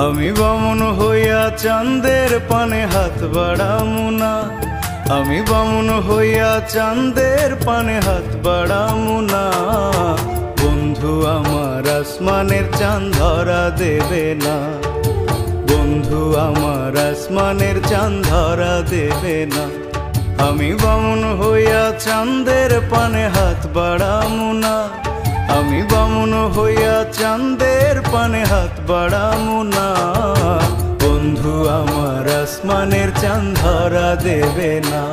আমি বামুন হইয়া চাঁদের পানে হাত বাড়ামু না, আমি বামুন হইয়া চাঁদের পানে হাত বাড়ামু না। বন্ধু আমার আসমানের চাঁদ ধরা দেবে না, বন্ধু আমার আসমানের চাঁদ ধরা দেবে না। আমি বামুন হইয়া চাঁদের পানে হাত বাড়ামু না, আমি বামুন হইয়া চাঁদের পানে হাত বাড়ামু না। বন্ধু আমার আসমানের চাঁদ ধরা দেবে না,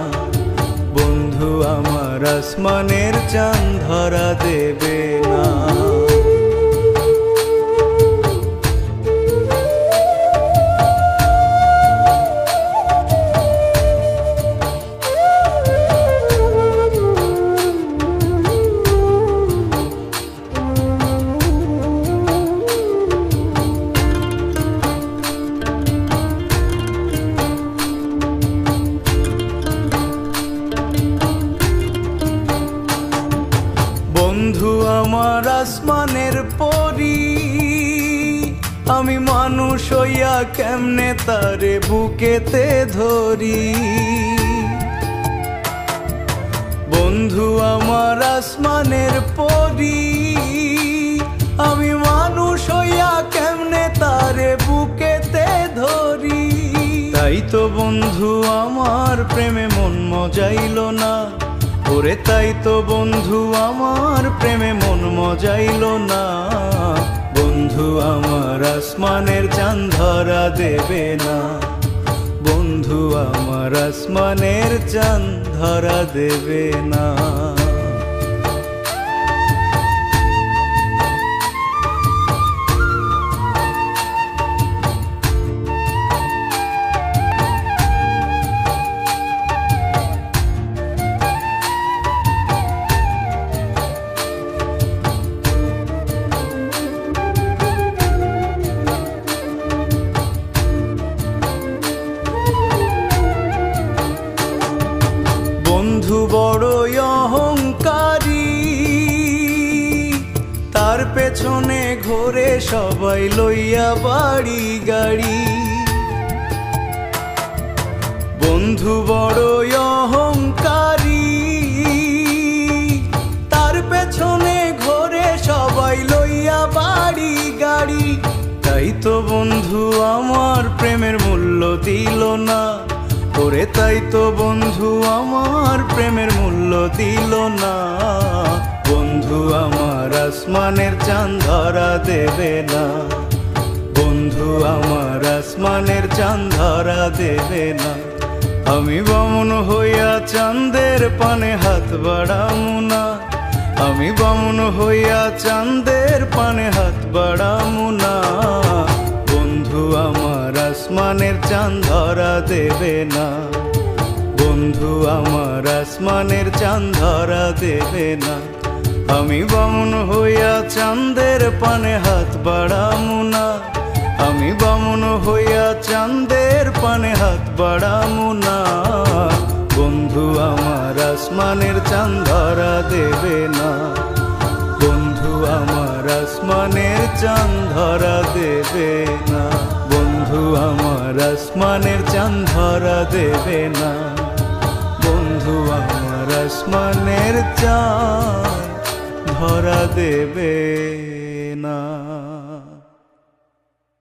বন্ধু আমার আসমানের চাঁদ ধরা দেবে না। বন্ধু আমার আসমানের পরি, আমি মানুষ হইয়া কেমনে তারে বুকেতে ধরি। বন্ধু আমার আসমানের পরি, আমি মানুষ হইয়া কেমনে তারে বুকেতে ধরি। তাই তো বন্ধু আমার প্রেমে মন মজাইল না, ওরে তাই তো বন্ধু আমার প্রেমে মন মজাইল না। বন্ধু আমার আসমানের চাঁদ ধরা দেবে না, বন্ধু আমার আসমানের চাঁদ ধরা দেবে না। বন্ধু বড়ই অহংকারী, তার পেছনে ঘোরে সবাই লইয়া বাড়ি গাড়ি। বন্ধু বড়ই অহংকারী, তার পেছনে ঘোরে সবাই লইয়া বাড়ি গাড়ি। তাই তো বন্ধু আমার প্রেমের মূল্য দিল না, ওরে তাই তো বন্ধু আমার প্রেমের মূল্য দিল না। বন্ধু আমার আসমানের চাঁদ ধরা দেবে না, বন্ধু আমার আসমানের চাঁদ ধরা দেবে না। আমি বামুন হইয়া চাঁদের পানে হাত বাড়ামু না, আমি বামুন হইয়া চাঁদের পানে হাত বাড়ামু না। বন্ধু আমার আসমানের চাঁদ ধরা দেবে না, বন্ধু আমার আসমানের চাঁদ ধরা দেবে না। আমি বামুন হইয়া চাঁদের পানে হাত বাড়ামু না, আমি বামুন হইয়া চাঁদের পানে হাত বাড়ামু না। বন্ধু আমার আসমানের চাঁদ ধরা দেবে না, বন্ধু আমার আসমানের চাঁদ ধরা দেবে না, বন্ধু আমার আসমানের চাঁদ ধরা দেবে না, বন্ধু আমার আসমানের চাঁদ ধরা দেবে না।